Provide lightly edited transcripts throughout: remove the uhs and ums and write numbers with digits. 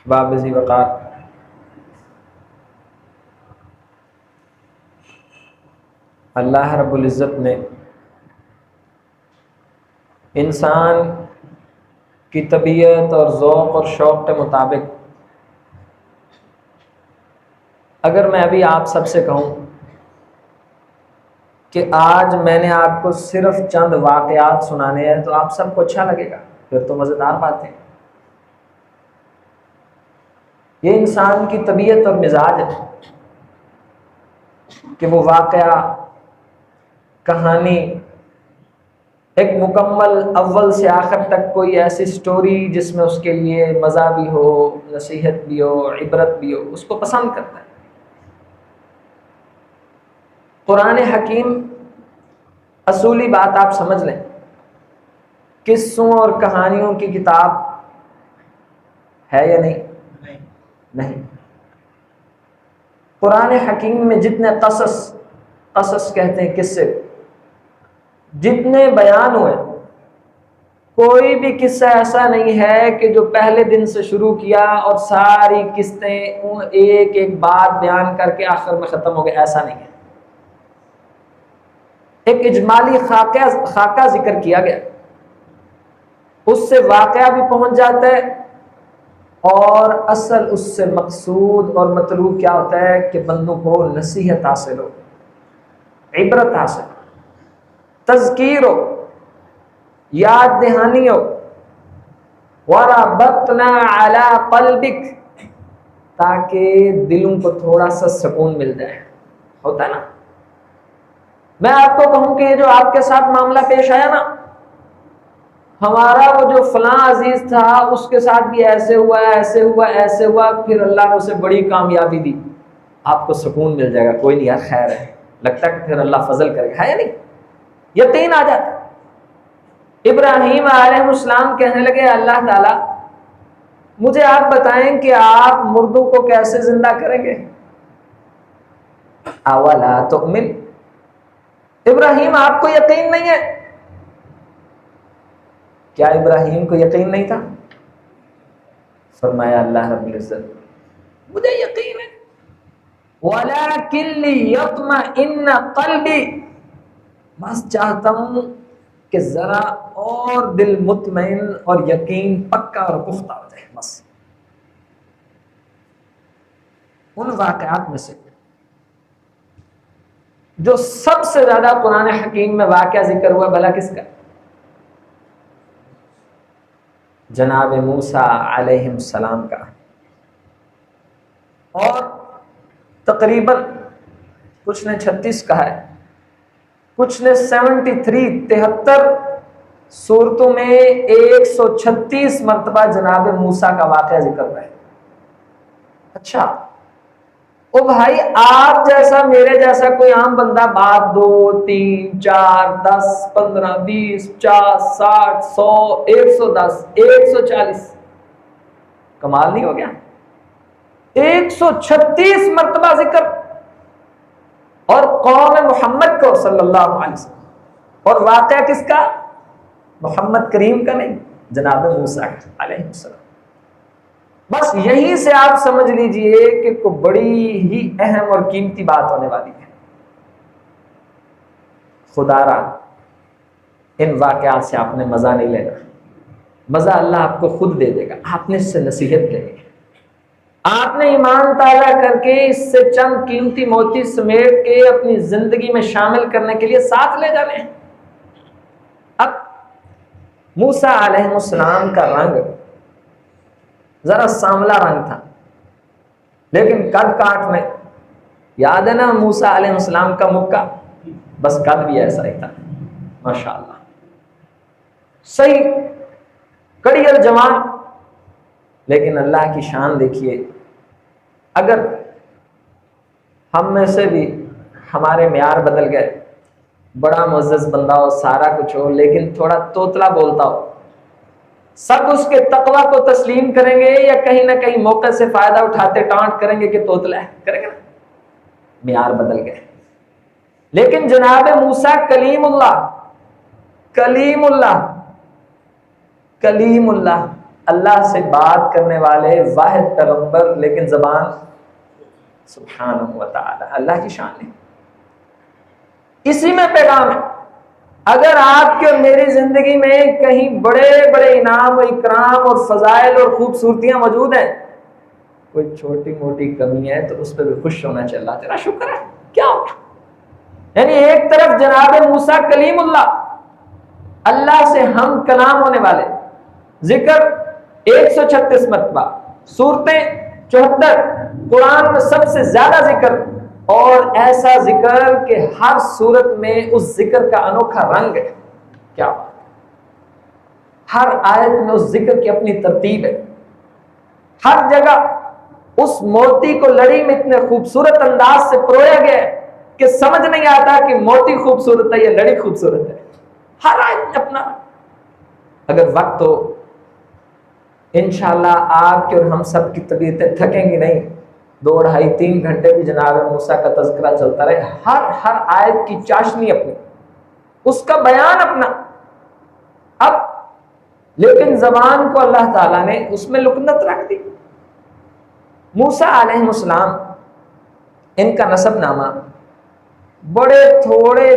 بابزی وقار، اللہ رب العزت نے انسان کی طبیعت اور ذوق اور شوق کے مطابق، اگر میں ابھی آپ سب سے کہوں کہ آج میں نے آپ کو صرف چند واقعات سنانے ہیں تو آپ سب کو اچھا لگے گا، پھر تو مزیدار باتیں۔ یہ انسان کی طبیعت اور مزاج ہے کہ وہ واقعہ، کہانی، ایک مکمل اول سے آخر تک کوئی ایسی سٹوری جس میں اس کے لیے مزہ بھی ہو، نصیحت بھی ہو، عبرت بھی ہو، اس کو پسند کرتا ہے۔ قرآن حکیم، اصولی بات آپ سمجھ لیں، قصوں اور کہانیوں کی کتاب ہے یا نہیں؟ نہیں۔ قرآن حکیم میں جتنے قصص کہتے ہیں قصے، جتنے بیان ہوئے، کوئی بھی قصہ ایسا نہیں ہے کہ جو پہلے دن سے شروع کیا اور ساری قسطیں ایک ایک بات بیان کر کے آخر میں ختم ہو گئے، ایسا نہیں ہے۔ ایک اجمالی خاکہ ذکر کیا گیا، اس سے واقعہ بھی پہنچ جاتا ہے، اور اصل اس سے مقصود اور مطلوب کیا ہوتا ہے کہ بندوں کو نصیحت حاصل ہو، عبرت حاصل ہو، تذکیر ہو، یاد دہانی ہو، وَرَبَطْنَا عَلَىٰ قَلْبِكَ، تاکہ دلوں کو تھوڑا سا سکون مل جائے۔ ہوتا ہے نا، میں آپ کو کہوں کہ یہ جو آپ کے ساتھ معاملہ پیش آیا نا، ہمارا وہ جو فلاں عزیز تھا اس کے ساتھ بھی ایسے ہوا ایسے ہوا ایسے ہوا، پھر اللہ نے اسے بڑی کامیابی دی، آپ کو سکون مل جائے گا، کوئی نہیں یار خیر ہے، لگتا ہے کہ پھر اللہ فضل کرے گا، ہے یا نہیں؟ یقین آ جاتا۔ ابراہیم علیہ السلام کہنے لگے اللہ تعالیٰ مجھے آپ بتائیں کہ آپ مردوں کو کیسے زندہ کریں گے؟ اولا تؤمن، ابراہیم آپ کو یقین نہیں ہے؟ کیا ابراہیم کو یقین نہیں تھا؟ فرمایا اللہ رب العزت مجھے یقین ہے، وَلَكِنْ لِيَطْمَئِنَّ قَلْبِي، بس چاہتا ہوں کہ ذرا اور دل مطمئن اور یقین پکا اور پختہ ہو جائے۔ بس ان واقعات میں سے جو سب سے زیادہ قرآن حکیم میں واقعہ ذکر ہوا بھلا کس کا؟ جناب موسیٰ علیہ السلام کا، اور تقریباً کچھ نے 36 کہا ہے، کچھ نے 73 صورتوں میں 136 مرتبہ جناب موسیٰ کا واقعہ ذکر ہوا ہے۔ اچھا او بھائی، آپ جیسا میرے جیسا کوئی عام بندہ بات 2 3 4 10 15 20 50 60 100 110 140 کمال نہیں ہو گیا؟ 136 مرتبہ ذکر، اور قوم محمد کو صلی اللہ علیہ وسلم، اور واقعہ کس کا؟ محمد کریم کا نہیں، جناب موسیٰ علیہ السلام۔ بس یہیں سے آپ سمجھ لیجئے کہ کوئی بڑی ہی اہم اور قیمتی بات ہونے والی ہے۔ خدا را ان واقعات سے آپ نے مزہ نہیں لینا، مزہ اللہ آپ کو خود دے دے گا، آپ نے اس سے نصیحت لینی ہے، آپ نے ایمان تازہ کر کے اس سے چند قیمتی موتی سمیٹ کے اپنی زندگی میں شامل کرنے کے لیے ساتھ لے جانے ہیں۔ اب موسیٰ علیہ السلام کا رنگ ذرا سانولا رنگ تھا، لیکن قد کاٹ میں، یاد ہے نا موسیٰ علیہ السلام کا مکہ، بس قد بھی ایسا ہی تھا، ماشاءاللہ، صحیح کڑی اور جوان۔ لیکن اللہ کی شان دیکھیے، اگر ہم میں سے بھی ہمارے معیار بدل گئے، بڑا معزز بندہ ہو، سارا کچھ ہو، لیکن تھوڑا توتلا بولتا ہو، سب اس کے تقوی کو تسلیم کریں گے یا کہیں نہ کہیں موقع سے فائدہ اٹھاتے ٹانٹ کریں گے کہ توتلا ہے؟ کریں گے نا؟ معیار بدل گئے۔ لیکن جناب موسیٰ کلیم اللہ اللہ سے بات کرنے والے واحد پیغمبر، لیکن زبان سبحانہ و تعالی، اللہ کی شان ہے، اسی میں پیغام ہے۔ اگر آپ کے اور میری زندگی میں کہیں بڑے بڑے انعام و اکرام اور فضائل اور خوبصورتیاں موجود ہیں، کوئی چھوٹی موٹی کمی ہے تو اس پہ بھی خوش ہونا چاہیے، اللہ تیرا شکر ہے، کیا ہوگا؟ یعنی ایک طرف جناب موسیٰ کلیم اللہ سے ہم کلام ہونے والے، ذکر 136 مرتبہ، صورتیں 74، قرآن میں سب سے زیادہ ذکر، اور ایسا ذکر کہ ہر صورت میں اس ذکر کا انوکھا رنگ ہے، کیا بات، ہر آیت میں اس ذکر کی اپنی ترتیب ہے، ہر جگہ اس موتی کو لڑی میں اتنے خوبصورت انداز سے پرویا گیا ہے کہ سمجھ نہیں آتا کہ موتی خوبصورت ہے یا لڑی خوبصورت ہے، ہر آیت میں اپنا۔ اگر وقت ہو انشاءاللہ آپ کے اور ہم سب کی طبیعتیں تھکیں گی نہیں، 2 ڈھائی 3 گھنٹے بھی جناب موسیٰ کا تذکرہ چلتا رہے، ہر آیت کی چاشنی اپنی، اس کا بیان اپنا۔ اب لیکن زبان کو اللہ تعالیٰ نے اس میں لکنت رکھ دی۔ موسیٰ علیہ السلام، ان کا نسب نامہ بڑے تھوڑے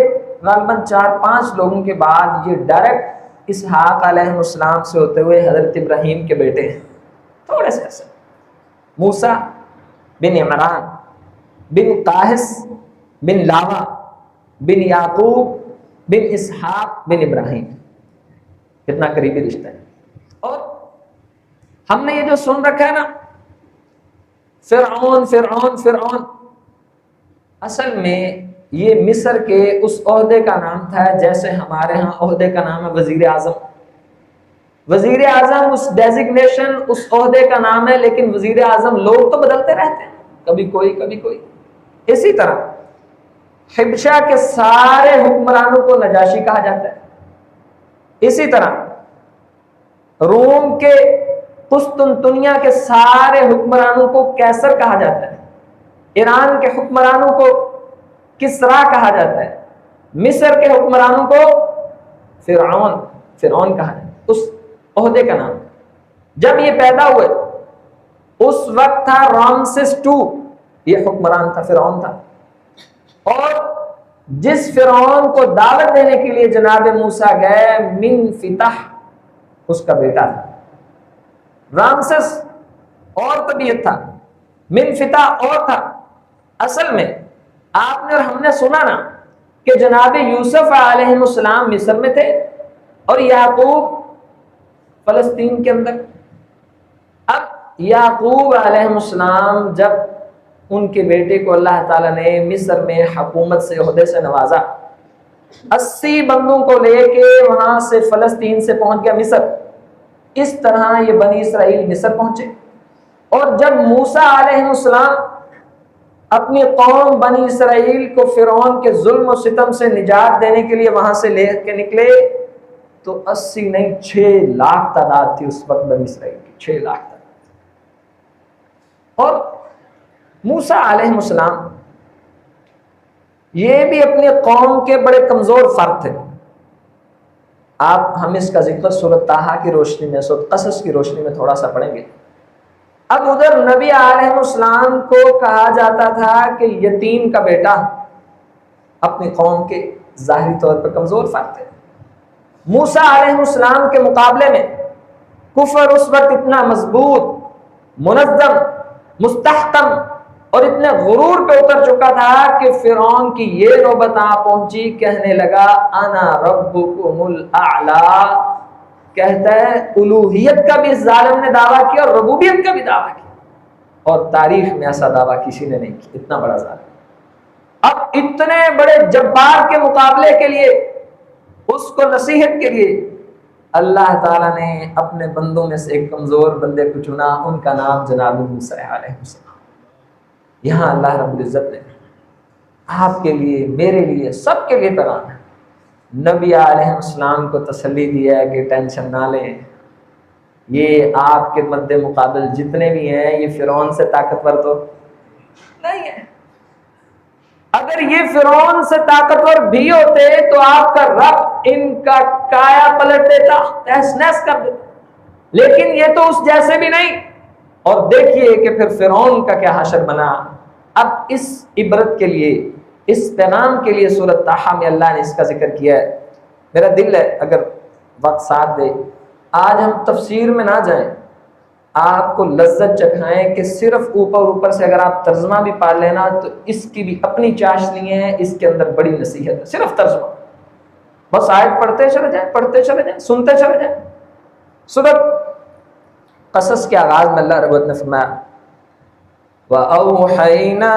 غالباً 4-5 لوگوں کے بعد یہ ڈائریکٹ اسحاق علیہ السلام سے ہوتے ہوئے حضرت ابراہیم کے بیٹے ہیں، تھوڑے سے ایسے، موسیٰ بن عمران بن قاہس بن لاوا بن یعقوب بن اسحاق بن ابراہیم، کتنا قریبی رشتہ ہے۔ اور ہم نے یہ جو سن رکھا ہے نا، فرعون فرعون فرعون، اصل میں یہ مصر کے اس عہدے کا نام تھا جیسے ہمارے ہاں عہدے کا نام ہے وزیر اعظم۔ وزیر اعظم اس ڈیزگنیشن، اس عہدے کا نام ہے، لیکن وزیر اعظم لوگ تو بدلتے رہتے ہیں، کبھی کوئی کبھی کوئی۔ اسی طرح حبشہ کے سارے حکمرانوں کو نجاشی کہا جاتا ہے، اسی طرح روم کے قسطنطنیہ کے سارے حکمرانوں کو قیصر کہا جاتا ہے، ایران کے حکمرانوں کو کسرا کہا جاتا ہے، مصر کے حکمرانوں کو فرعون کہا جاتا ہے، اس عہدے کا نام۔ جب یہ پیدا ہوئے اس وقت تھا رامسس 2، یہ حکمران تھا، فرعون تھا، اور جس فرعون کو دعوت دینے کے لیے جناب موسیٰ گئے، منفتح اس کا بیٹا تھا۔ رامسس اور طبیعت تھا، منفتح اور تھا۔ اصل میں آپ نے اور ہم نے سنا نا کہ جناب یوسف علیہ السلام مصر میں تھے اور یعقوب فلسطین کے اندر۔ اب یعقوب علیہ السلام جب ان کے بیٹے کو اللہ تعالیٰ نے مصر میں حکومت سے عہدے سے نوازا، 80 بندوں کو لے کے وہاں سے فلسطین سے پہنچ گیا مصر۔ اس طرح یہ بنی اسرائیل مصر پہنچے، اور جب موسیٰ علیہ السلام اپنی قوم بنی اسرائیل کو فرعون کے ظلم و ستم سے نجات دینے کے لیے وہاں سے لے کے نکلے تو 80 نہیں 6 لاکھ تعداد تھی اس وقت بنی اسرائیل کی، 6 لاکھ تعداد۔ اور موسیٰ علیہ السلام یہ بھی اپنی قوم کے بڑے کمزور فرد تھے۔ ہم اس کا ذکر سورۃ طٰہٰ کی روشنی میں، سورۃ قصص کی روشنی میں تھوڑا سا پڑھیں گے۔ اب ادھر نبی علیہ السلام کو کہا جاتا تھا کہ یتیم کا بیٹا، اپنی قوم کے ظاہری طور پر کمزور فرد تھے۔ موسیٰ علیہ السلام کے مقابلے میں کفر اس وقت اتنا مضبوط، منظم، مستحکم اور اتنے غرور پہ اتر چکا تھا کہ فرعون کی یہ نوبت آ پہنچی، کہنے لگا انا ربکم الاعلی، کہتا ہے الوہیت کا بھی اس ظالم نے دعویٰ کیا اور ربوبیت کا بھی دعویٰ کیا، اور تاریخ میں ایسا دعویٰ کسی نے نہیں کیا، اتنا بڑا ظالم۔ اب اتنے بڑے جبار کے مقابلے کے لیے، اس کو نصیحت کے لیے اللہ تعالیٰ نے اپنے بندوں میں سے ایک کمزور بندے کو چنا، ان کا نام جناب موسیٰ علیہ السلام۔ یہاں اللہ رب العزت نے آپ کے لیے، میرے لیے، سب کے لیے پیغام ہے۔ نبی علیہ السلام کو تسلی دیا ہے کہ ٹینشن نہ لیں، یہ آپ کے مد مقابل جتنے بھی ہیں یہ فرعون سے طاقتور تو نہیں ہے۔ اگر یہ فرعون سے طاقتور بھی ہوتے تو آپ کا رب ان کا کایا پلٹ دیتا، تہس نہس کر دیتا۔ لیکن یہ تو اس جیسے بھی نہیں. اور دیکھیے کہ پھر فرعون کا کیا حشر بنا. اب اس عبرت کے لیے، اس پیغام کے لیے سورۃ طٰہٰ میں اللہ نے اس کا ذکر کیا ہے. میرا دل ہے اگر وقت ساتھ دے آج ہم تفسیر میں نہ جائیں، آپ کو لذت چکھائیں کہ صرف اوپر سے اگر آپ ترجمہ بھی پڑھ لینا تو اس کی بھی اپنی چاشنی ہے، اس کے اندر بڑی نصیحت ہے. صرف ترجمہ، بس آیت پڑھتے چلے جائیں، سنتے چلے جائیں. سورۃ قصص کے آغاز میں اللہ رب العزت نے فرمایا وَأَوْحَيْنَا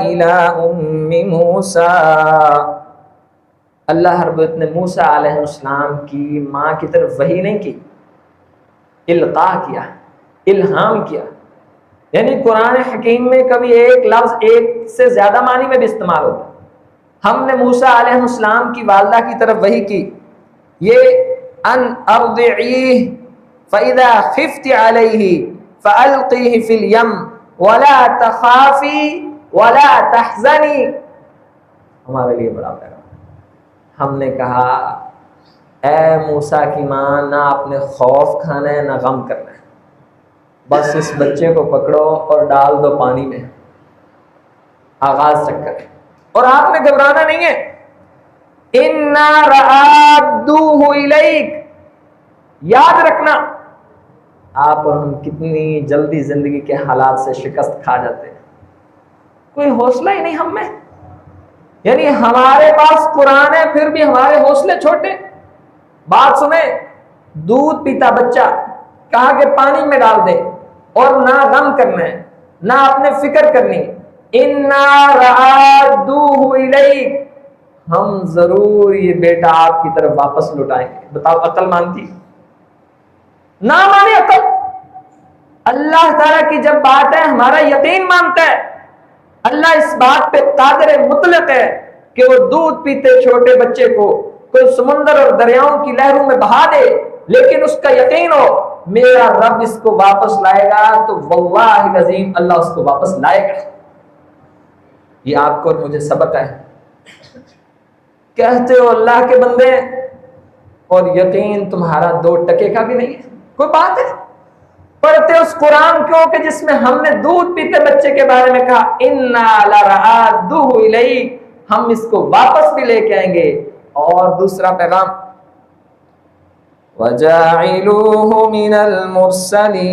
إِلَىٰ أُمِّ مُوسَىٰ. اللہ رب العزت نے موسیٰ علیہ السلام کی ماں کی طرف وحی نہیں کی، القاء کیا، الہام کیا. یعنی قرآن حکیم میں کبھی ایک لفظ ایک سے زیادہ معنی میں بھی استعمال ہوتا ہے. ہم نے موسیٰ علیہ السلام کی والدہ کی طرف وحی کی، یہ ان ارضعیہ فاذا خفت علیہ فالقیہ فی الیم ولا تخافی ولا تحزنی. ہمارے لیے بڑا پیغام. ہم نے کہا اے موسیٰ کی ماں، نہ اپنے خوف کھانا ہے نہ غم کرنا ہے، بس اس بچے کو پکڑو اور ڈال دو پانی میں. آغاز تک کریں اور آپ نے گھبرانا نہیں ہے. اِنَّا رَآدُّوهُ إِلَيْكَ. یاد رکھنا آپ اور ہم کتنی جلدی زندگی کے حالات سے شکست کھا جاتے ہیں، کوئی حوصلہ ہی نہیں ہم میں. یعنی ہمارے پاس قرآن ہے پھر بھی ہمارے حوصلے چھوٹے. بات سنیں، دودھ پیتا بچہ کہا کہ پانی میں ڈال دے اور نہ غم کرنا ہے نہ اپنے فکر کرنی. اِنَّا رَآدُّوهُ إِلَيْكَ. ہم ضرور یہ بیٹا آپ کی طرف واپس لوٹائیں گے. بتاؤ عقل مانتی؟ نہ مانے عقل. اللہ تعالیٰ کی جب بات ہے ہمارا یقین مانتا ہے. اللہ اس بات پہ قادر مطلق ہے کہ وہ دودھ پیتے چھوٹے بچے کو کوئی سمندر اور دریاؤں کی لہروں میں بہا دے، لیکن اس کا یقین ہو میرا رب اس کو واپس لائے گا، تو واللہ العظیم اللہ اس کو واپس لائے گا. یہ آپ کو اور مجھے سبق ہے. کہتے ہو اللہ کے بندے اور یقین تمہارا 2 ٹکے کا بھی نہیں ہے. کوئی بات ہے؟ پڑھتے اس قرآن کو کہ جس میں ہم نے دودھ پیتے بچے کے بارے میں کہا اِنَّا لَرَآدُّوهُ إِلَيْكَ. ہم اس کو واپس بھی لے کے آئیں گے. اور دوسرا پیغام وَجَاعِلُوهُ مِنَ الْمُرْسَلِينَ.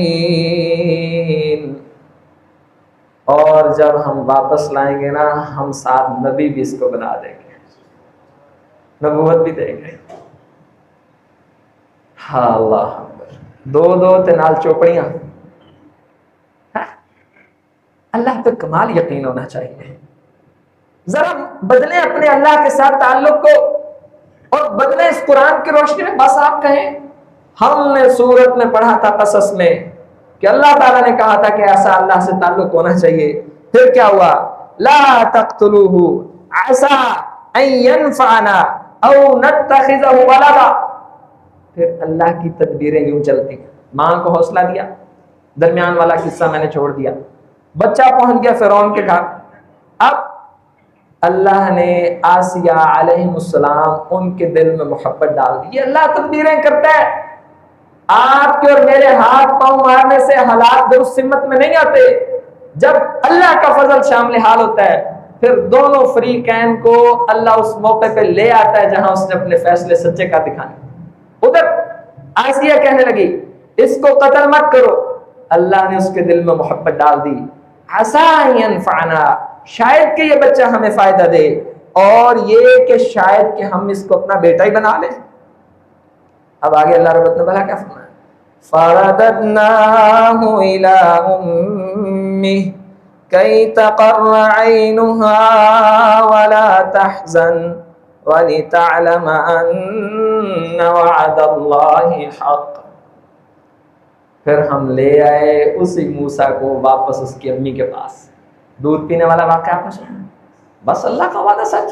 اور جب ہم واپس لائیں گے نا ہم ساتھ نبی بھی اس کو بنا دیں گے، نبوت بھی دیں گے. ہاں اللہ اکبر. 2 تے نال چوپڑیاں. اللہ پہ کمال یقین ہونا چاہیے. ذرا بدلیں اپنے اللہ کے ساتھ تعلق کو اور بدلیں اس قرآن کی روشنی میں. بس آپ کہیں ہم نے سورت میں پڑھا تھا قصص میں کہ اللہ تعالیٰ نے کہا تھا کہ ایسا اللہ سے تعلق ہونا چاہیے. پھر کیا ہوا؟ لا تقتلوه عسى ان ينفعنا او نتخذه ولدا. پھر اللہ کی تدبیریں یوں چلتی. ماں کو حوصلہ دیا، درمیان والا قصہ میں نے چھوڑ دیا، بچہ پہنچ گیا فرعون کے گھر. اب اللہ نے آسیہ علیہ السلام ان کے دل میں محبت ڈال دی. یہ اللہ تدبیریں کرتا ہے. آپ کے اور میرے ہاتھ پاؤں مارنے سے حالات درست سمت میں نہیں آتے. جب اللہ کا فضل شامل حال ہوتا ہے پھر دونوں فریقین کو اللہ اس موقع پہ لے آتا ہے جہاں اس نے اپنے فیصلے سچے کا دکھانے. ادھر آسیہ کہنے لگی اس کو قتل مت کرو، اللہ نے اس کے دل میں محبت ڈال دی. عسى ان ينفعنا، شاید کہ یہ بچہ ہمیں فائدہ دے، اور یہ کہ شاید کہ ہم اس کو اپنا بیٹا ہی بنا لیں. اب آگے اللہ رب نے بھلا کیا فرمایا؟ فَرَدَدْنَاهُ إِلَىٰ أُمِّهِ كَيْ تَقَرَّ عَيْنُهَا وَلَا تَحْزَنْ وَلِتَعْلَمَ أَنَّ وَعْدَ اللَّهِ حَقٌّ. پھر ہم لے آئے اسی موسیٰ کو واپس اس کی امی کے پاس. دودھ پینے والا واقعہ آپ نے سنا، بس اللہ کا وعدہ سچ.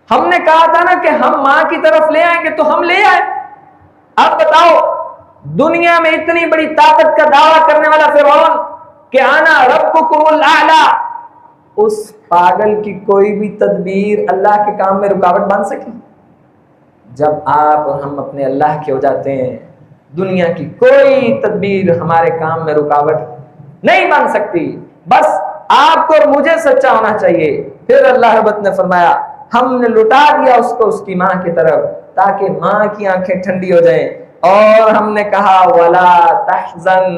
ہم نے کہا تھا نا کہ ہم ماں کی طرف لے آئیں گے تو ہم لے آئے. اب بتاؤ دنیا میں اتنی بڑی طاقت کا دعویٰ کرنے والا فرعون کہ انا ربکم الاعلی، اس پاگل کی کوئی بھی تدبیر اللہ کے کام میں رکاوٹ بن سکی؟ جب آپ اور ہم اپنے اللہ کے ہو جاتے ہیں دنیا کی کوئی تدبیر ہمارے کام میں رکاوٹ نہیں بن سکتی، بس آپ کو اور مجھے سچا ہونا چاہیے۔ پھر اللہ رب نے فرمایا ہم نے لٹا دیا اس کو اس کی ماں کی طرف تاکہ ماں کی آنکھیں ٹھنڈی ہو جائیں، اور ہم نے کہا ولا تحزن،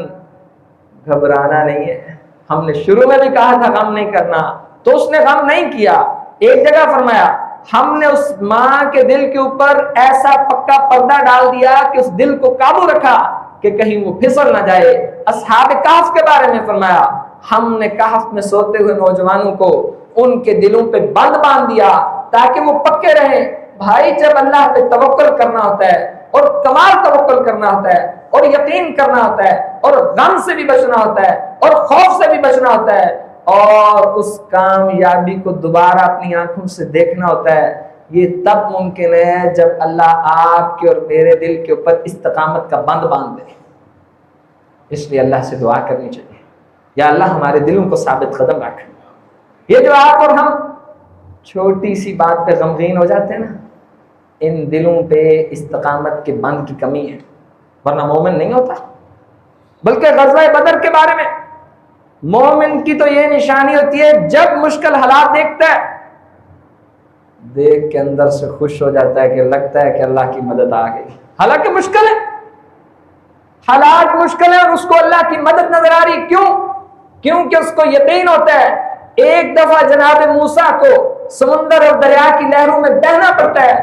گھبرانا نہیں ہے۔ ہم نے شروع میں بھی کہا تھا غم نہیں کرنا، تو اس نے غم نہیں کیا۔ ایک جگہ فرمایا ہم نے اس ماں کے دل کے اوپر ایسا پکا پردہ ڈال دیا کہ اس دل کو قابو رکھا کہ کہیں وہ پھسل نہ جائے۔ اصحاب کہف کے بارے میں فرمایا ہم نے کہف میں سوتے ہوئے نوجوانوں کو ان کے دلوں پہ بند باندھ دیا تاکہ وہ پکے رہیں۔ بھائی جب اللہ پہ توکل کرنا ہوتا ہے اور کمال توکل کرنا ہوتا ہے اور یقین کرنا ہوتا ہے اور غم سے بھی بچنا ہوتا ہے اور خوف سے بھی بچنا ہوتا ہے اور اس کامیابی کو دوبارہ اپنی آنکھوں سے دیکھنا ہوتا ہے، یہ تب ممکن ہے جب اللہ آپ کے اور میرے دل کے اوپر استقامت کا بند باندھ دے۔ اس لیے اللہ سے دعا کرنی چاہیے یا اللہ ہمارے دلوں کو ثابت قدم رکھ۔ یہ جو آپ اور ہم چھوٹی سی بات پہ غمگین ہو جاتے ہیں نا، ان دلوں پہ استقامت کے بند کی کمی ہے، ورنہ مومن نہیں ہوتا۔ بلکہ غزوہ بدر کے بارے میں مومن کی تو یہ نشانی ہوتی ہے جب مشکل حالات دیکھتا ہے دیکھ کے اندر سے خوش ہو جاتا ہے کہ لگتا ہے کہ اللہ کی مدد آ گئی، حالانکہ مشکل ہے، حالات مشکل ہے اور اس کو اللہ کی مدد نظر آ رہی۔ کیوں؟ کیونکہ اس کو یقین ہوتا ہے ایک دفعہ جناب موسیٰ کو سمندر اور دریا کی لہروں میں بہنا پڑتا ہے،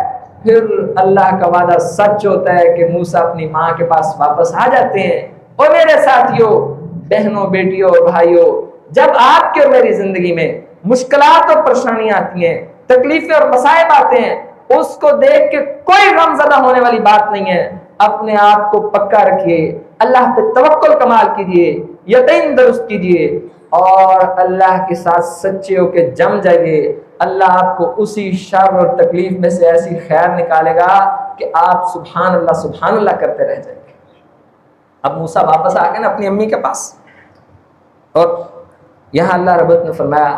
پھر اللہ کا وعدہ سچ ہوتا ہے کہ موسیٰ اپنی ماں کے پاس واپس آ جاتے ہیں۔ اور میرے ساتھیوں، بہنوں، بیٹیوں، بھائیوں، جب آپ کے اور میری زندگی میں مشکلات اور پریشانیاں آتی ہیں، تکلیفیں اور مصائب آتے ہیں، اس کو دیکھ کے کوئی غم زدہ ہونے والی بات نہیں ہے۔ اپنے آپ کو پکا رکھیے، اللہ پہ توکل کمال کیجیے، یقین درست کیجیے اور اللہ کے ساتھ سچے ہو کے جم جائیے۔ اللہ آپ کو اسی شر اور تکلیف میں سے ایسی خیر نکالے گا کہ آپ سبحان اللہ کرتے رہ جائیں گے۔ اب موسیٰ واپس آ گئے نا اپنی امی کے پاس، اور یہاں اللہ رب نے فرمایا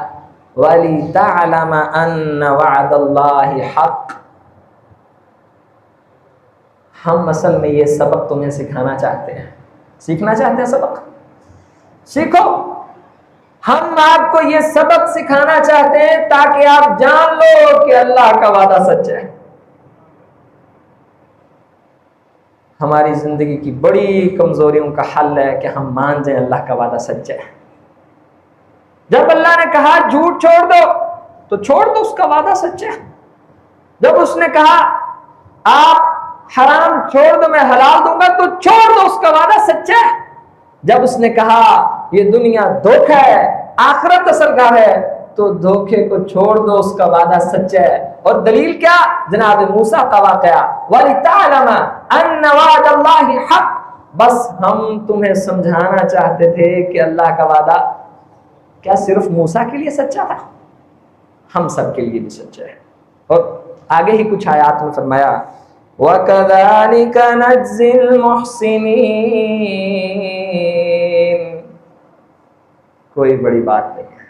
وَلِتَعْلَمَ أَنَّ وَعْدَ اللَّهِ حَقٌّ۔ ہم اصل میں یہ سبق تمہیں سکھانا چاہتے ہیں، سیکھنا چاہتے ہیں، سبق سیکھو۔ ہم آپ کو یہ سبق سکھانا چاہتے ہیں تاکہ آپ جان لو کہ اللہ کا وعدہ سچ ہے۔ ہماری زندگی کی بڑی کمزوریوں کا حل ہے کہ ہم مان جائیں اللہ کا وعدہ سچ ہے۔ جب اللہ نے کہا جھوٹ چھوڑ دو تو چھوڑ دو، اس کا وعدہ سچ ہے۔ جب اس نے کہا آپ حرام چھوڑ دو میں حلال دوں گا تو چھوڑ دو، اس کا وعدہ سچ ہے۔ جب اس نے کہا یہ دنیا دھوکہ ہے، آخرت اصل گاہ ہے، تو دھوکے کو چھوڑ دو، اس کا وعدہ سچ ہے۔ اور دلیل کیا؟ جناب موسیٰ کا واقعہ وَلِتَعْلَمَ أَنَّ وَعْدَ اللَّهِ حَقٌّ۔ بس ہم تمہیں سمجھانا چاہتے تھے کہ اللہ کا وعدہ کیا صرف موسیٰ کے لیے سچا تھا، ہم سب کے لیے بھی سچا ہے۔ اور آگے ہی کچھ آیات میں فرمایا وَكَذَلِكَ نَجْزِي الْمُحْسِنِينَ۔ کوئی بڑی بات نہیں ہے،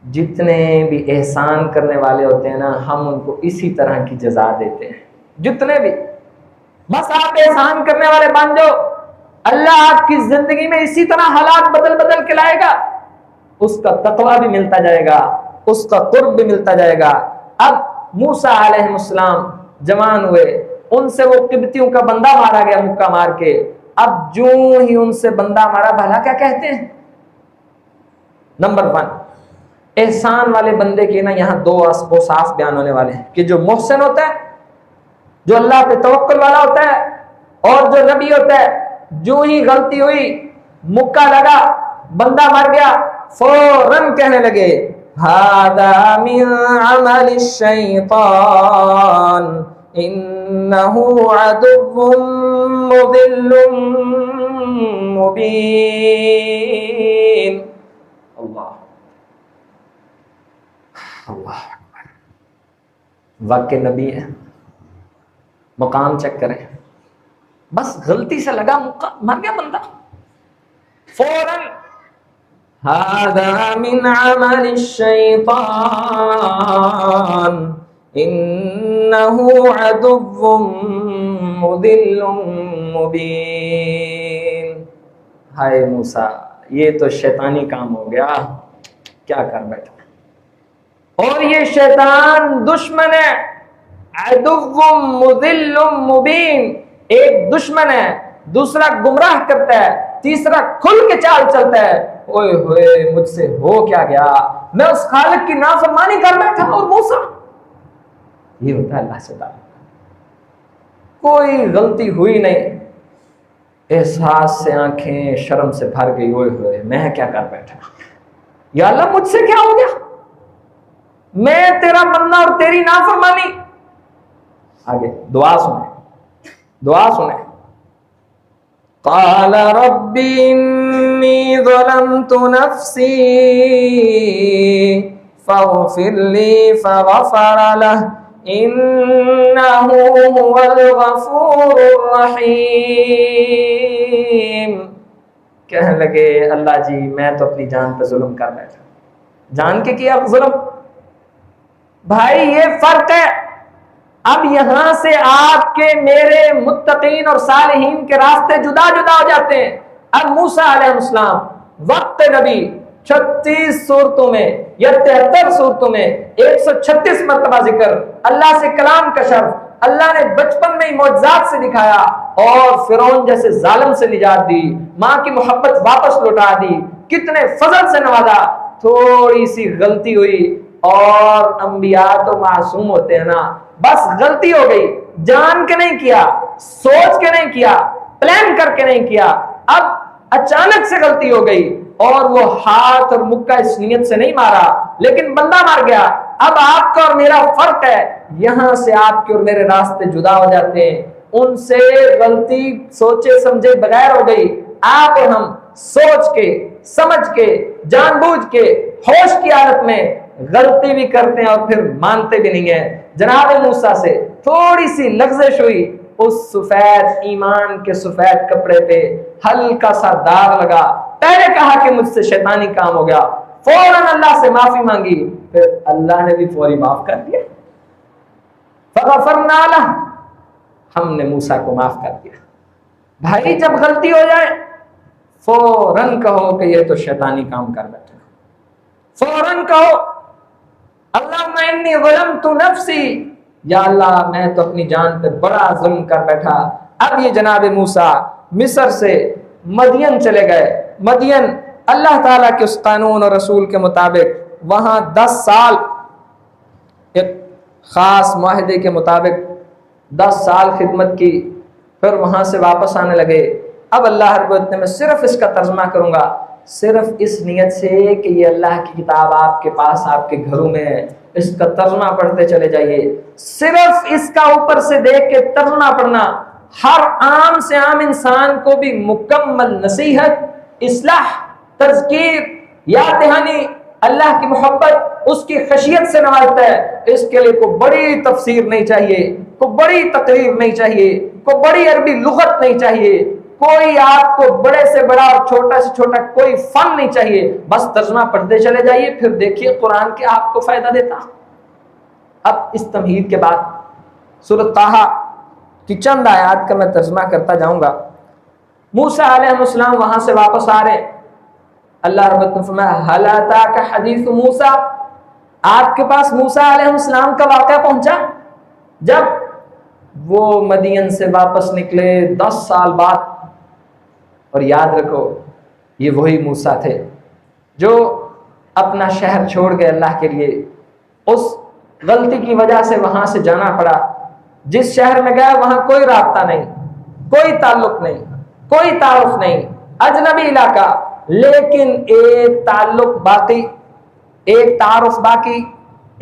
جتنے بھی احسان کرنے والے ہوتے ہیں نا، ہم ان کو اسی طرح کی جزا دیتے ہیں، جتنے بھی۔ بس آپ احسان کرنے والے بن جاؤ، اللہ آپ کی زندگی میں اسی طرح حالات بدل بدل کے لائے گا، اس کا تقویٰ بھی ملتا جائے گا، اس کا قرب بھی ملتا جائے گا۔ اب موسیٰ علیہ السلام جوان ہوئے، ان سے وہ قبطیوں کا بندہ مارا گیا مکہ مار کے۔ اب جو ہی ان سے بندہ مارا، بھلا کیا کہتے ہیں؟ نمبر 1، احسان والے بندے کے نا یہاں دو اوصاف بیان ہونے والے ہیں کہ جو محسن ہوتا ہے، جو اللہ پہ توکل والا ہوتا ہے، اور جو نبی ہوتا ہے، جو ہی غلطی ہوئی، مکہ لگا، بندہ مر گیا، فوراً کہنے لگے هَذَا مِنْ عَمَلِ الشَّيْطَانِ إِنَّهُ عَدُوٌّ مُضِلٌّ مُبِينٌ۔ اللہ اکبر، واقع نبی ہے، مقام چیک کریں، بس غلطی سے لگا، مر گیا بندہ، فوراً هَذَا مِنْ عَمَلِ الشَّيْطَانِ إِنَّهُ إنه عدو مضل مبين. ہائے موسیٰ، یہ تو شیطانی کام ہو گیا، کیا کر بیٹھا. اور یہ شیطان دشمن ہے، عدو مضل مبین، ایک دشمن ہے، دوسرا گمراہ کرتا ہے، تیسرا کھل کے چال چلتا ہے. اوئے ہوئے مجھ سے ہو کیا گیا، میں اس خالق کی نافرمانی کر بیٹھا. اور موسیٰ، یہ ہوتا ہے اللہ سے تعالیٰ، کوئی غلطی ہوئی نہیں، احساس سے آنکھیں شرم سے بھر گئی. اوئے ہوئے میں کیا کر بیٹھا، یا اللہ مجھ سے کیا ہو گیا، میں تیرا مننا اور تیری نافرمانی. آگے دعا سنیں، دعا سنیں. قال رب انی ظلمت نفسی فاغفر لی فغفر له انه هو الغفور الرحیم. کہنے لگے اللہ جی میں تو اپنی جان پہ ظلم کر بیٹھا. جان کے کیا ظلم؟ بھائی یہ فرق ہے. اب یہاں سے آپ کے میرے متقین اور صالحین کے راستے جدا جدا ہو جاتے ہیں. اب موسیٰ علیہ السلام وقت نبی 36 صورتوں میں یا 73 صورتوں میں 136 مرتبہ ذکر، اللہ سے کلام کا شرف، اللہ نے بچپن میں ہی معجزات سے دکھایا اور فرعون جیسے ظالم سے نجات دی، ماں کی محبت واپس لوٹا دی، کتنے فضل سے نوازا. تھوڑی سی غلطی ہوئی، اور انبیاء تو معصوم ہوتے ہیں نا، بس غلطی ہو گئی، جان کے نہیں کیا، سوچ کے نہیں کیا، پلان کر کے نہیں کیا، اب اچانک سے غلطی ہو گئی اور وہ ہاتھ اور مکہ اس نیت سے نہیں مارا لیکن بندہ مار گیا. اب آپ کا اور میرا فرق ہے، یہاں سے آپ کے اور میرے راستے جدا ہو جاتے ہیں. ان سے غلطی سوچے سمجھے بغیر ہو گئی، آپ اور ہم سوچ کے سمجھ کے جان بوجھ کے ہوش کی حالت میں غلطی بھی کرتے ہیں اور پھر مانتے بھی نہیں ہیں. جناب موسیٰ سے تھوڑی سی لغزش ہوئی، اس سفید ایمان کے سفید کپڑے پہ ہلکا سا داغ لگا. پہلے کہا کہ مجھ سے شیطانی کام ہو گیا، فوراً اللہ سے معافی مانگی، پھر اللہ نے بھی فوری معاف کر دیا. فغفرنا لہ، ہم نے موسیٰ کو معاف کر دیا. بھائی جب غلطی ہو جائے فوراً کہو کہ یہ تو شیطانی کام کر بیٹھے، فوراً کہو اللہم انی ظلمت نفسی، یا اللہ میں تو اپنی جان پہ بڑا ظلم کر بیٹھا. اب یہ جناب موسیٰ مصر سے مدین چلے گئے. مدین اللہ تعالیٰ کے اس قانون اور رسول کے مطابق وہاں 10 سال ایک خاص معاہدے کے مطابق 10 سال خدمت کی، پھر وہاں سے واپس آنے لگے. اب اللہ رب العزت نے میں صرف اس کا ترجمہ کروں گا، صرف اس نیت سے کہ یہ اللہ کی کتاب آپ کے پاس آپ کے گھروں میں ہے، اس کا ترجمہ پڑھتے چلے جائیے. صرف اس کا اوپر سے دیکھ کے ترجمہ پڑھنا ہر عام سے عام انسان کو بھی مکمل نصیحت، اصلاح، تذکیر، یاد دہانی، اللہ کی محبت، اس کی خشیت سے نوازتا ہے. اس کے لیے کوئی بڑی تفسیر نہیں چاہیے، کوئی بڑی تقریر نہیں چاہیے، کوئی بڑی عربی لغت نہیں چاہیے، کوئی آپ کو بڑے سے بڑا اور چھوٹا سے چھوٹا کوئی فن نہیں چاہیے. بس ترجمہ پڑھتے چلے جائیے، پھر دیکھیے قرآن کے آپ کو فائدہ دیتا. اب اس تمہید کے بعد سورۃ طٰہٰ کی چند آیات کا میں ترجمہ کرتا جاؤں گا. موسیٰ علیہ السلام وہاں سے واپس آ رہے، اللہ رب العزت نے فرمایا ہل اتاک حدیث موسیٰ، آپ کے پاس موسیٰ علیہ السلام کا واقعہ پہنچا. جب وہ مدین سے واپس نکلے 10 سال بعد، اور یاد رکھو یہ وہی موسیٰ تھے جو اپنا شہر چھوڑ گئے اللہ کے لیے. اس غلطی کی وجہ سے وہاں سے جانا پڑا. جس شہر میں گیا وہاں کوئی رابطہ نہیں، کوئی تعلق نہیں، کوئی تعارف نہیں، اجنبی علاقہ، لیکن ایک تعلق باقی، ایک تعارف باقی،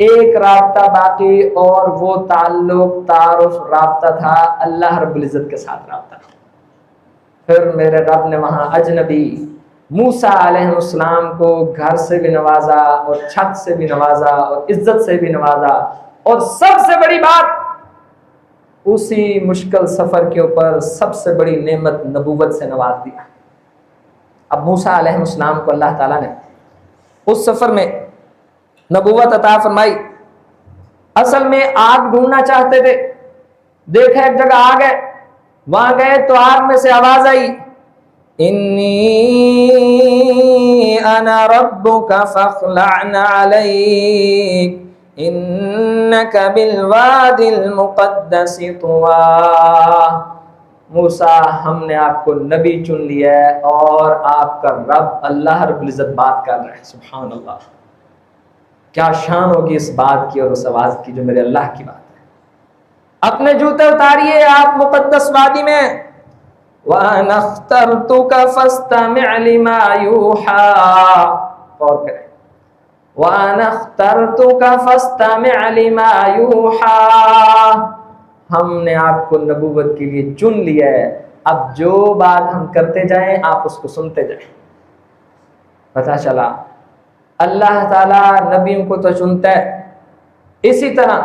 ایک رابطہ باقی، اور وہ تعلق تعارف رابطہ تھا اللہ رب العزت کے ساتھ رابطہ. پھر میرے رب نے وہاں اجنبی موسیٰ علیہ السلام کو گھر سے بھی نوازا اور چھت سے بھی نوازا اور عزت سے بھی نوازا، اور سب سے بڑی بات اسی مشکل سفر کے اوپر سب سے بڑی نعمت نبوت سے نواز دیا. اب موسیٰ علیہ السلام کو اللہ تعالیٰ نے اس سفر میں نبوت عطا فرمائی. اصل میں آگ ڈھونڈنا چاہتے تھے، دیکھا ایک جگہ آگ ہے، وہاں گئے تو آگ میں سے آواز آئی، انی انا ربک فاخلع علیک انک بالوادی المقدس طوی۔ موسیٰ ہم نے آپ کو نبی چن لیا ہے اور آپ کا رب اللہ رب العزت بات کر رہا ہے۔ سبحان اللہ، کیا شان ہوگی اس بات کی اور اس آواز کی جو میرے اللہ کی بات ہے۔ اپنے جوتے اتاریے آپ مقدس وادی میں، وَأَنَا اخْتَرْتُكَ فَاسْتَمِعْ لِمَا يُوحَىٰ، غور کریں، وَأَنَا اخْتَرْتُكَ فَاسْتَمِعْ لِمَا يُوحَىٰ، ہم نے آپ کو نبوت کے لیے چن لیا ہے، اب جو بات ہم کرتے جائیں آپ اس کو سنتے جائیں۔ پتہ چلا اللہ تعالیٰ نبیوں کو تو چنتا ہے، اسی طرح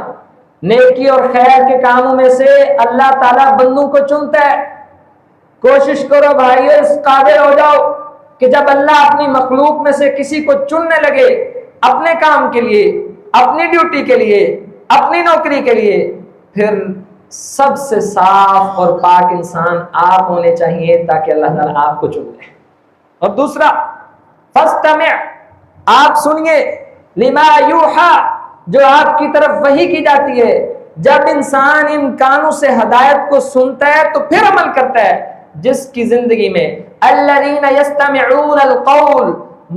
نیکی اور خیر کے کاموں میں سے اللہ تعالیٰ بندوں کو چنتا ہے۔ کوشش کرو بھائیو، اس قابل ہو جاؤ کہ جب اللہ اپنی مخلوق میں سے کسی کو چننے لگے اپنے کام کے لیے، اپنی ڈیوٹی کے لیے، اپنی نوکری کے لیے، پھر سب سے صاف اور پاک انسان آپ ہونے چاہیے تاکہ اللہ تعالیٰ آپ کو چن لے۔ اور دوسرا فاستمع، آپ سنیے، لما یوحیٰ، جو آپ کی طرف وحی کی جاتی ہے۔ جب انسان ان کانوں سے ہدایت کو سنتا ہے تو پھر عمل کرتا ہے، جس کی زندگی میں الذین یستمعون القول،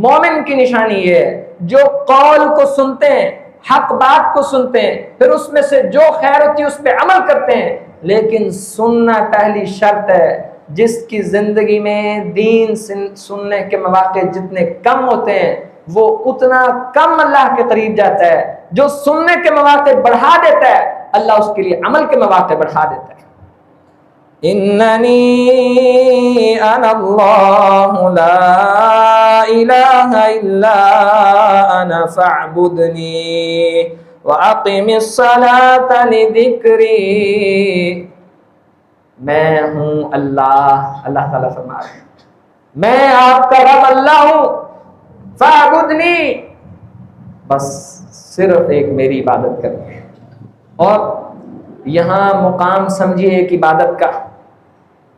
مومن کی نشانی ہے جو قول کو سنتے ہیں، حق بات کو سنتے ہیں، پھر اس میں سے جو خیر ہوتی ہے اس پہ عمل کرتے ہیں۔ لیکن سننا پہلی شرط ہے، جس کی زندگی میں دین سننے کے مواقع جتنے کم ہوتے ہیں وہ اتنا کم اللہ کے قریب جاتا ہے۔ جو سننے کے مواقع بڑھا دیتا ہے اللہ اس کے لیے عمل کے مواقع بڑھا دیتا ہے۔ اننی انا اللہ لا الہ الا انا فاعبدنی واقم الصلاۃ لذکری، میں ہوں اللہ، اللہ تعالیٰ فرما رہے ہیں میں آپ کا رب اللہ ہوں، فاعبدنی، بس صرف ایک میری عبادت کریں۔ اور یہاں مقام سمجھیے ایک عبادت کا،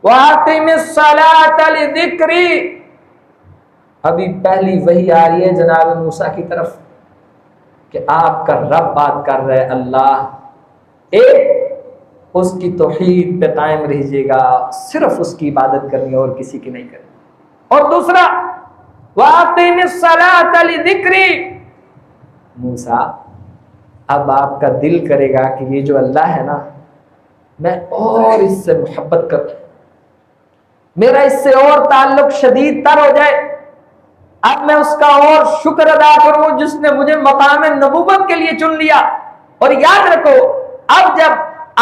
وَأَقِمِ الصَّلَاةَ لِذِكْرِي، ابھی پہلی وحی آ رہی ہے جناب موسیٰ کی طرف کہ آپ کا رب بات کر رہے اللہ، ایک اس کی توحید پہ قائم رہیے گا، صرف اس کی عبادت کرنی اور کسی کی نہیں کرنی۔ اور دوسرا وَأَقِمِ الصَّلَاةَ لِذِكْرِي، موسیٰ اب آپ کا دل کرے گا کہ یہ جو اللہ ہے نا، میں اور اس سے محبت کروں، میرا اس سے اور تعلق شدید تر ہو جائے، اب میں اس کا اور شکر ادا کروں جس نے مجھے مقام نبوت کے لیے چن لیا۔ اور یاد رکھو، اب جب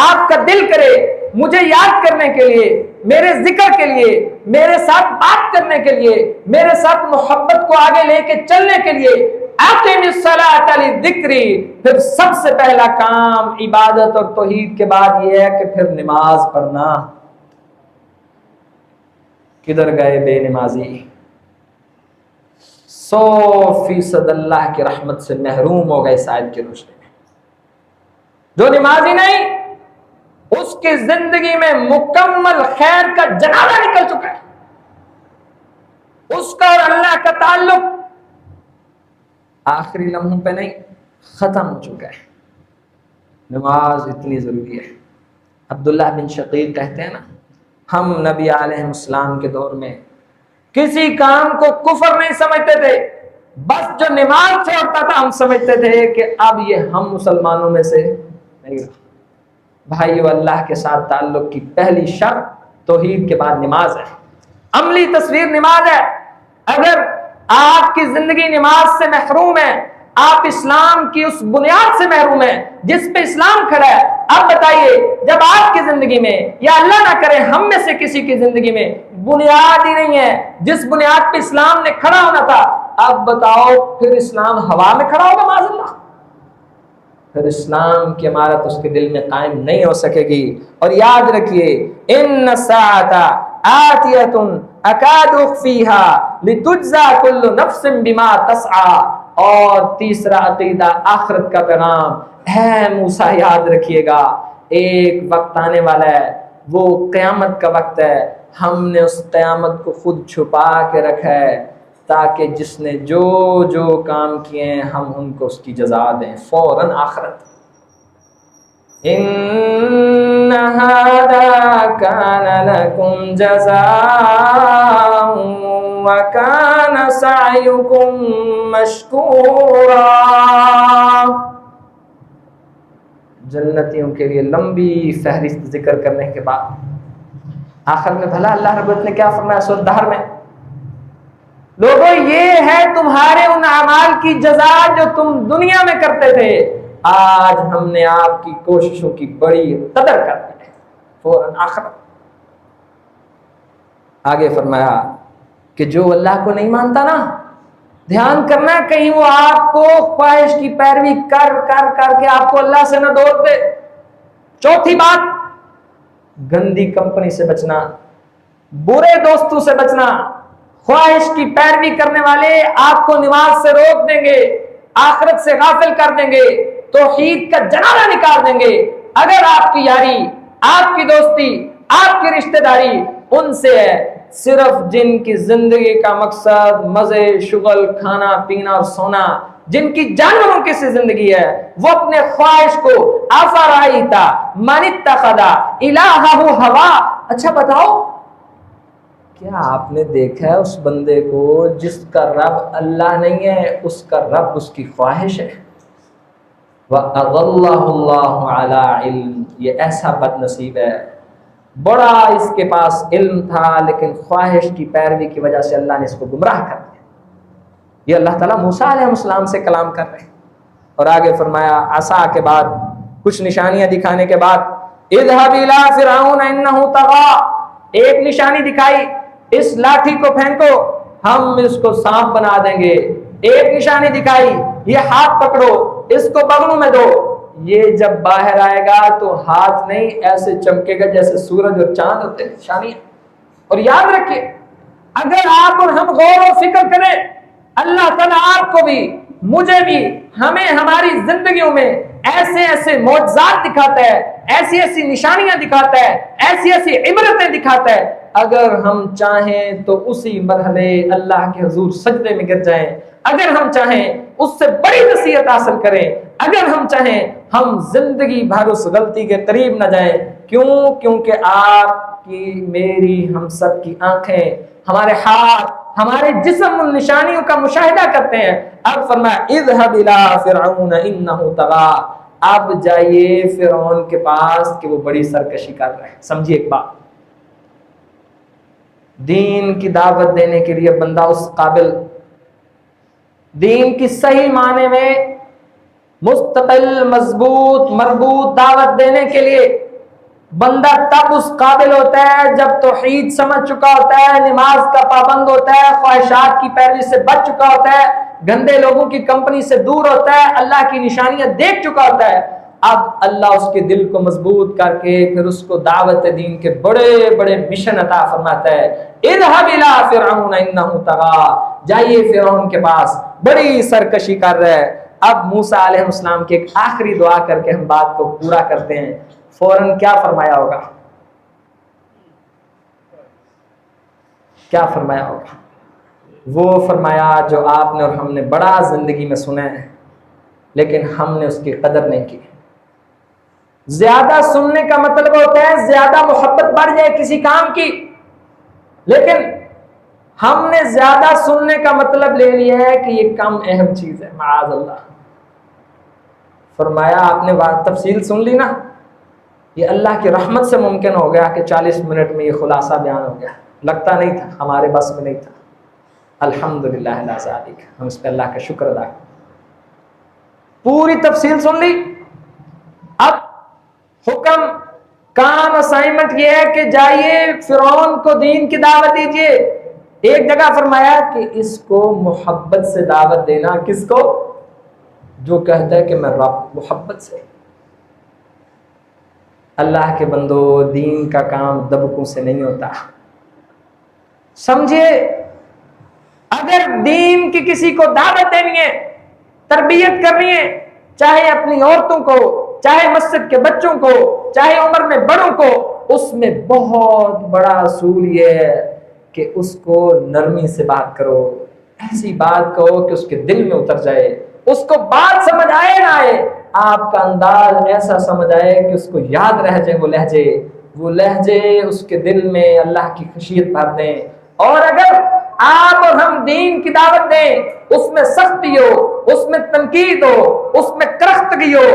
آپ کا دل کرے مجھے یاد کرنے کے لیے، میرے ذکر کے لیے، میرے ساتھ بات کرنے کے لیے، میرے ساتھ محبت کو آگے لے کے چلنے کے لیے، اقیم الصلاۃ لذکری، پھر سب سے پہلا کام عبادت اور توحید کے بعد یہ ہے کہ پھر نماز پڑھنا۔ کدھر گئے بے نمازی؟ 100% اللہ کی رحمت سے محروم ہو گئے اس آیت کی روشنی میں۔ جو نمازی نہیں، اس کی زندگی میں مکمل خیر کا جنازہ نکل چکا ہے، اس کا اور اللہ کا تعلق آخری لمحوں پہ نہیں، ختم ہو چکا ہے۔ نماز اتنی ضروری ہے۔ عبداللہ بن شقیق کہتے ہیں نا، ہم نبی علیہ السلام کے دور میں کسی کام کو کفر نہیں سمجھتے تھے، بس جو نماز چھوڑتا تھا ہم سمجھتے تھے کہ اب یہ ہم مسلمانوں میں سے نہیں رہا۔ بھائیو، اللہ کے ساتھ تعلق کی پہلی شرط توحید کے بعد نماز ہے، عملی تصویر نماز ہے۔ اگر آپ کی زندگی نماز سے محروم ہے، آپ اسلام کی اس بنیاد سے محروم ہیں جس پہ اسلام کھڑا ہے، اب بتائیے جب آپ کی زندگی میں، یا اللہ نہ کرے ہم میں سے کسی کی زندگی میں بنیاد ہی نہیں ہے جس بنیاد پہ اسلام نے کھڑا ہونا تھا، اب بتاؤ پھر اسلام ہوا میں کھڑا ہوگا معاذ اللہ؟ پھر اسلام کی عمارت اس کے دل میں قائم نہیں ہو سکے گی۔ اور یاد رکھیے، ان الساعۃ آتیۃ اکاد اخفیھا لتجزی کل نفس بما تسعی، اور تیسرا عقیدہ آخرت کا پیغام، ہے موسیٰ یاد رکھیے گا ایک وقت آنے والا ہے، وہ قیامت کا وقت ہے، ہم نے اس قیامت کو خود چھپا کے رکھا ہے تاکہ جس نے جو جو کام کیے ہیں ہم ان کو اس کی جزا دیں فوراً آخرت۔ ان هذا كان لكم جزاء وكان سعيكم مشكورا۔ جنتیوں کے لیے لمبی فہرست ذکر کرنے کے بعد آخر میں بھلا اللہ رب العزت نے کیا فرمایا سورۃ دہر میں؟ لوگوں یہ ہے تمہارے ان اعمال کی جزا جو تم دنیا میں کرتے تھے، آج ہم نے آپ کی کوششوں کی بڑی قدر کر دی ہے فوراً آخرت۔ آگے فرمایا کہ جو اللہ کو نہیں مانتا نا، دھیان کرنا کہیں وہ آپ کو خواہش کی پیروی کر کر کر کے آپ کو اللہ سے نہ دوڑ دے۔ چوتھی بات، گندی کمپنی سے بچنا، برے دوستوں سے بچنا۔ خواہش کی پیروی کرنے والے آپ کو نماز سے روک دیں گے، آخرت سے غافل کر دیں گے، توحید کا جنازہ نکال دیں گے۔ اگر آپ کی یاری، آپ کی دوستی، آپ کی رشتہ داری ان سے ہے صرف جن کی زندگی کا مقصد مزے، شغل، کھانا پینا اور سونا، جن کی جانوروں کی سی زندگی ہے، وہ اپنے خواہش کو افرائیتا من اتخذ الہہ ہوا۔ اچھا بتاؤ، کیا آپ نے دیکھا ہے اس بندے کو جس کا رب اللہ نہیں ہے، اس کا رب اس کی خواہش ہے؟ وَأَضَلَّهُ اللَّهُ عَلَىٰ عِلْمٍ، یہ ایسا بد نصیب ہے، بڑا اس کے پاس علم تھا لیکن خواہش کی پیروی کی وجہ سے اللہ نے اس کو گمراہ کر دیا۔ یہ اللہ تعالیٰ موسیٰ علیہ السلام سے کلام کر رہے ہیں۔ اور آگے فرمایا عصا کے بعد کچھ نشانیاں دکھانے کے بعد اذهب الى فرعون انه طغى، ایک نشانی دکھائی، اس لاٹھی کو پھینکو ہم اس کو سانپ بنا دیں گے۔ ایک نشانی دکھائی، یہ ہاتھ پکڑو اس کو بغلوں میں دو، یہ جب باہر آئے گا تو ہاتھ نہیں ایسے چمکے گا جیسے سورج اور چاند ہوتے ہیں، نشانیاں۔ اور یاد رکھیے اگر آپ اور ہم غور و فکر کریں، اللہ تعالیٰ آپ کو بھی مجھے بھی ہمیں ہماری زندگیوں میں ایسے ایسے معجزات دکھاتا ہے، ایسی ایسی نشانیاں دکھاتا ہے، ایسی ایسی عبرتیں دکھاتا ہے۔ اگر ہم چاہیں تو اسی مرحلے اللہ کے حضور سجدے میں گر جائیں، اگر ہم چاہیں اس سے بڑی نصیحت حاصل کریں، اگر ہم چاہیں ہم زندگی بھر اس غلطی کے قریب نہ جائیں۔ کیوں؟ کیونکہ آپ کی، میری، ہم سب کی آنکھیں، ہمارے ہاتھ، ہمارے جسم ان نشانیوں کا مشاہدہ کرتے ہیں۔ اب فرمایا اذهب الى فرعون انه طغى، اب جائیے فرعون کے پاس کہ وہ بڑی سرکشی کر رہا ہے۔ سمجھیے ایک بات، دین کی دعوت دینے کے لیے بندہ اس قابل، دین کی صحیح معنی میں مستقل، مضبوط، مربوط دعوت دینے کے لیے بندہ تب اس قابل ہوتا ہے جب توحید سمجھ چکا ہوتا ہے، نماز کا پابند ہوتا ہے، خواہشات کی پیروی سے بچ چکا ہوتا ہے، گندے لوگوں کی کمپنی سے دور ہوتا ہے، اللہ کی نشانیاں دیکھ چکا ہوتا ہے۔ اب اللہ اس کے دل کو مضبوط کر کے پھر اس کو دعوت دین کے بڑے بڑے مشن عطا فرماتا ہے۔ اذهب الى فرعون انه طغى، جائیے فرعون کے پاس، بڑی سرکشی کر رہا ہے۔ اب موسیٰ علیہ السلام کی ایک آخری دعا کر کے ہم بات کو پورا کرتے ہیں۔ فوراً کیا فرمایا ہوگا؟ کیا فرمایا ہوگا؟ وہ فرمایا جو آپ نے اور ہم نے بڑا زندگی میں سنا ہے لیکن ہم نے اس کی قدر نہیں کی۔ زیادہ سننے کا مطلب ہوتا ہے زیادہ محبت بڑھ جائے کسی کام کی، لیکن ہم نے زیادہ سننے کا مطلب لے لیا ہے کہ یہ کم اہم چیز ہے، معاذ اللہ۔ فرمایا آپ نے تفصیل سن لی نا، یہ اللہ کی رحمت سے ممکن ہو گیا کہ 40 منٹ میں یہ خلاصہ بیان ہو گیا، لگتا نہیں تھا، ہمارے بس میں نہیں تھا۔ الحمدللہ لا ذالک، ہم اس پہ اللہ کا شکر ادا کریں۔ پوری تفصیل سن لی، اب حکم، کام، اسائنمنٹ یہ ہے کہ جائیے فرعون کو دین کی دعوت دیجیے۔ ایک جگہ فرمایا کہ اس کو محبت سے دعوت دینا، کس کو؟ جو کہتا ہے کہ میں رب، محبت سے۔ اللہ کے بندو، دین کا کام دبکوں سے نہیں ہوتا، سمجھے؟ اگر دین کی کسی کو دعوت دینی ہے، تربیت کرنی ہے، چاہے اپنی عورتوں کو، چاہے مسجد کے بچوں کو، چاہے عمر میں بڑوں کو، اس میں بہت بڑا اصول یہ ہے کہ اس کو نرمی سے بات کرو، ایسی بات کہو کہ اس کے دل میں اتر جائے، اس کو بات سمجھ آئے نہ آئے، آپ کا انداز ایسا سمجھ آئے کہ اس کو یاد رہ جائے وہ لہجے اس کے دل میں اللہ کی خشیت بھر دیں۔ اور اگر آپ اور ہم دین کی دعوت دیں، اس میں سختی ہو، اس میں تنقید ہو، اس میں کرختگی ہو،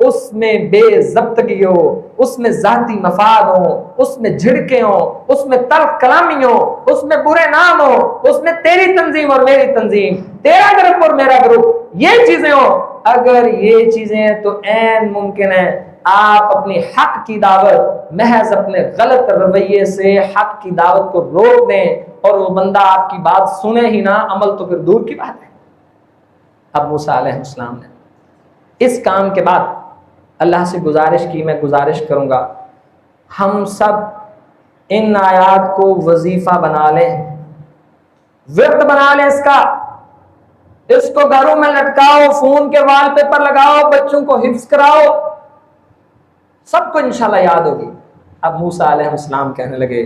اس میں بے ضبطگی ہو، اس میں ذاتی مفاد ہو، اس میں جھڑکیں ہو، اس میں تلخ کلامی ہو، اس میں برے نام ہو، اس میں تیری تنظیم اور میری تنظیم، تیرا گروپ اور میرا گروپ، یہ چیزیں ہو، اگر یہ چیزیں ہیں تو عین ممکن ہے آپ اپنی حق کی دعوت محض اپنے غلط رویے سے حق کی دعوت کو روک دیں اور وہ بندہ آپ کی بات سنے ہی نہ، عمل تو پھر دور کی بات ہے۔ اب موسیٰ علیہ السلام نے اس کام کے بعد اللہ سے گزارش کی، میں گزارش کروں گا ہم سب ان آیات کو وظیفہ بنا لیں، ورد بنا لیں، اس کو گھروں میں لٹکاؤ، فون کے وال پیپر لگاؤ، بچوں کو حفظ کراؤ، سب کو انشاءاللہ یاد ہوگی۔ اب موسیٰ علیہ السلام کہنے لگے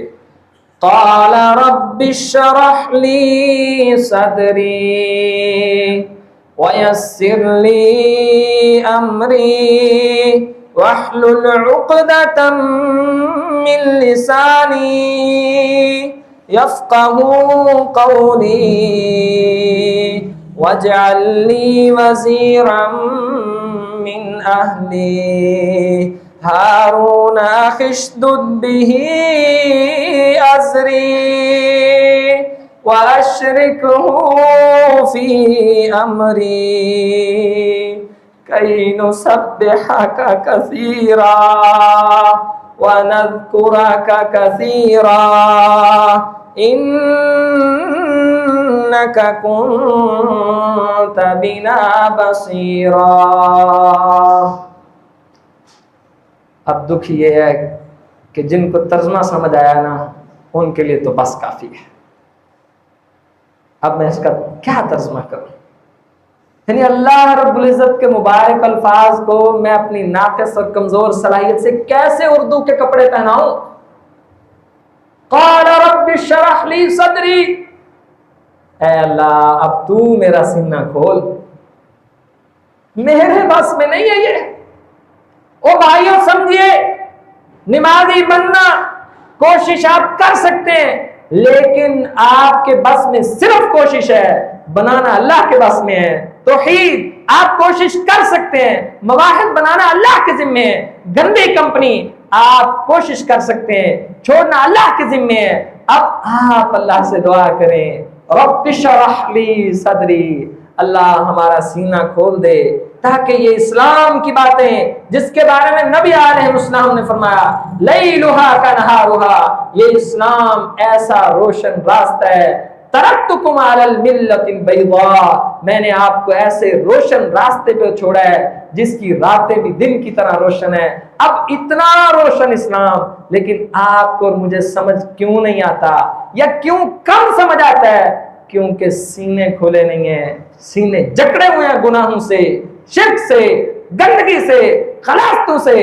قال رب اشرح لی صدری ویسر لی امری واحلل عقدۃ من لسانی یفقہوا قولی واجعل لی وزیرا من اہلی ہارون اخی اشدد بہ ازری واشرکہ فی امری کی نسبحک کثیرا ونذکرک کثیرا انک کنت بنا بصیرا۔ اب دکھ یہ ہے کہ جن کو ترجمہ سمجھ آیا نا ان کے لیے تو بس کافی ہے۔ اب میں اس کا کیا ترجمہ کروں؟ یعنی اللہ رب العزت کے مبارک الفاظ کو میں اپنی ناقص اور کمزور صلاحیت سے کیسے اردو کے کپڑے پہناؤں؟ قال رب اشرح لی صدری، اے اللہ اب تو میرا سینہ کھول، میرے بس میں نہیں ہے یہ۔ او بھائیو سمجھیے، نمازی بننا کوشش آپ کر سکتے ہیں، لیکن آپ کے بس میں صرف کوشش ہے، بنانا اللہ کے بس میں ہے۔ توحید آپ کوشش کر سکتے ہیں، مواہب بنانا اللہ کے ذمے ہے۔ گندی کمپنی آپ کوشش کر سکتے ہیں، چھوڑنا اللہ کے ذمے ہے۔ اب آپ اللہ سے دعا کریں رب اشرح لی صدری، اللہ ہمارا سینہ کھول دے تاکہ یہ اسلام کی باتیں جس کے بارے میں نبی علیہ السلام نے فرمایا لیلھا کنہارھا، یہ اسلام ایسا روشن راستہ ہے، ترکتکم علی الملۃ البیضاء، میں نے آپ کو ایسے روشن راستے پہ چھوڑا ہے جس کی راتیں بھی دن کی طرح روشن ہے۔ اب اتنا روشن اسلام، لیکن آپ کو اور مجھے سمجھ کیوں نہیں آتا، یا کیوں کم سمجھ آتا ہے؟ کیونکہ سینے کھولے نہیں ہیں، سینے جکڑے ہوئے ہیں گناہوں سے، شرک سے، گندگی سے، خلاصتوں سے۔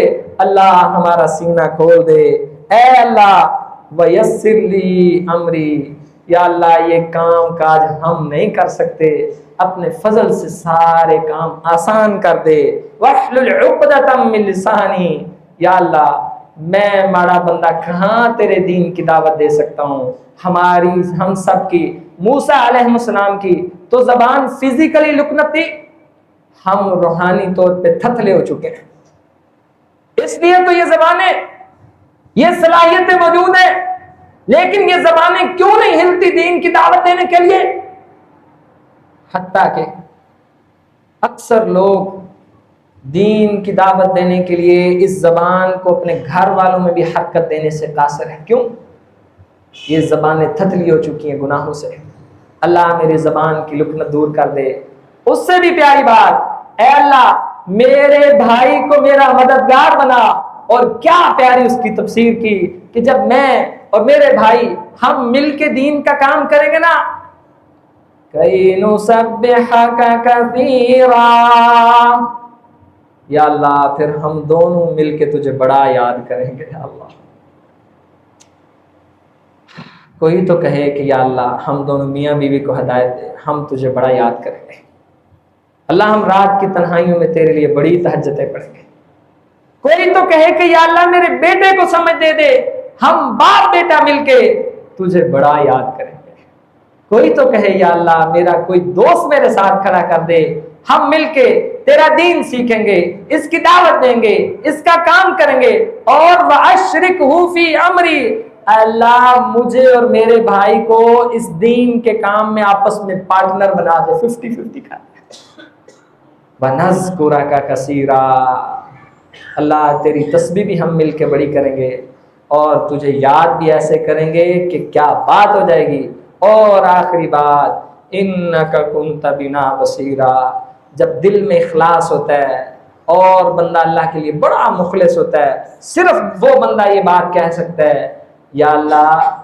اللہ ہمارا سینہ کھول دے، اے اللہ ویسر لی امری، یا اللہ یہ کام کاج ہم نہیں کر سکتے، اپنے فضل سے سارے کام آسان کر دے۔ واحلل عقدۃ من لسانی، یا اللہ میں ماڑا بندہ کہاں تیرے دین کی دعوت دے سکتا ہوں؟ ہم سب کی، موسیٰ علیہ السلام کی تو زبان فزیکلی لکنت تھی، ہم روحانی طور پہ تھتھلے ہو چکے ہیں۔ اس لیے تو یہ زبانیں، یہ صلاحیتیں موجود ہیں، لیکن یہ زبانیں کیوں نہیں ہلتی دین کی دعوت دینے کے لیے؟ حتیٰ کہ اکثر لوگ دین کی دعوت دینے کے لیے اس زبان کو اپنے گھر والوں میں بھی حرکت دینے سے قاصر ہے۔ کیوں؟ یہ زبانیں تھتلی ہو چکی ہیں گناہوں سے۔ اللہ میری زبان کی لکنت دور کر دے۔ اس سے بھی پیاری بات، اے اللہ میرے بھائی کو میرا مددگار بنا، اور کیا پیاری اس کی تفسیر کی کہ جب میں اور میرے بھائی ہم مل کے دین کا کام کریں گے نا، کَيْ نُسَبِّحَكَ كَثِيرًا، یا اللہ پھر ہم دونوں مل کے تجھے بڑا یاد کریں گے یا اللہ۔ کوئی تو کہے کہ یا اللہ ہم دونوں میاں بیوی کو ہدایت دے، ہم تجھے بڑا یاد کریں گے اللہ، ہم رات کی تنہائیوں میں تیرے لیے بڑی تہجدیں پڑھیں گے۔ کوئی تو کہے کہ یا اللہ میرے بیٹے کو سمجھ دے دے، ہم باپ بیٹا مل کے تجھے بڑا یاد کریں گے۔ کوئی تو کہے یا اللہ میرا کوئی دوست میرے ساتھ کھڑا کر دے، ہم مل کے تیرا دین سیکھیں گے، اس کی دعوت دیں گے، اس کا کام کریں گے۔ اور وَأَشْرِكْهُ فِي أَمْرِي، اللہ مجھے اور میرے بھائی کو اس دین کے کام میں آپس میں پارٹنر بنا دے، 50-50 کا۔ وَنَذْكُرَكَ كَثِيرًا، اللہ تیری تسبیح بھی ہم مل کے بڑی کریں گے اور تجھے یاد بھی ایسے کریں گے کہ کیا بات ہو جائے گی۔ اور آخری بات، اِنَّكَ كُنْتَ بِنَا بَصِيرًا، جب دل میں اخلاص ہوتا ہے اور بندہ اللہ کے لیے بڑا مخلص ہوتا ہے، صرف وہ بندہ یہ بات کہہ سکتا ہے یا اللہ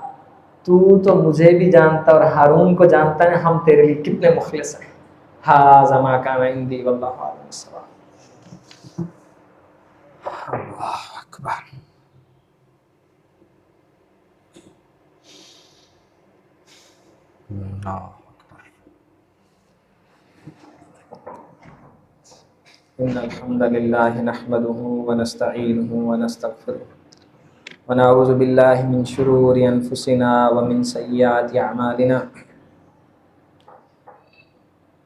تو مجھے بھی جانتا اور ہارون کو جانتا ہے، ہم تیرے لیے کتنے مخلص ہیں۔ ھذا ما کان عندی واللہ اعلم الصواب۔ اللہ اکبر۔ اللہ اکبر۔ ان الحمد للہ نحمده ونستعینه ونستغفره ونعوذ باللہ من شرور انفسنا ومن سیئات اعمالنا،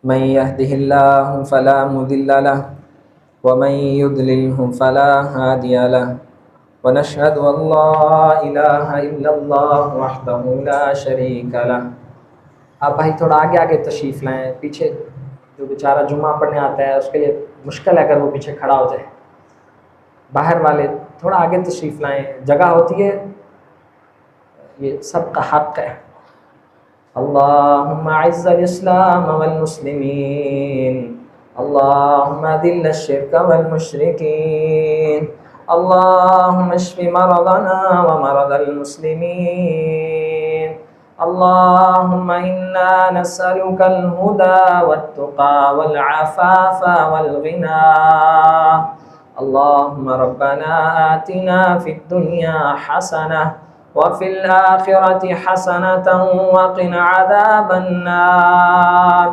من يهده الله فلا مضل له ومن يضلله فلا هادي له، ونشهد ان لا الہ الا اللہ وحدہ لا شریک له۔ آپ بھائی تھوڑا آگے آگے تشریف لائیں، پیچھے جو بیچارہ جمعہ پڑھنے آتا ہے اس کے لیے مشکل ہے اگر وہ پیچھے کھڑا ہو جائے۔ باہر والے تھوڑا آگے تشریف لائیں، جگہ ہوتی ہے، یہ سب کا حق ہے۔ اللہم اعز الاسلام والمسلمین، اللہم اذل الشرک والمشرکین، اللہم اشف مرضنا ومرض المسلمین، اللہم انا نسألک الہدى والتقى والعفاف والغنى، اللہم ربنا آتنا فی الدنیا حسنہ وفي الآخرة حسنة وقنا عذاب النار،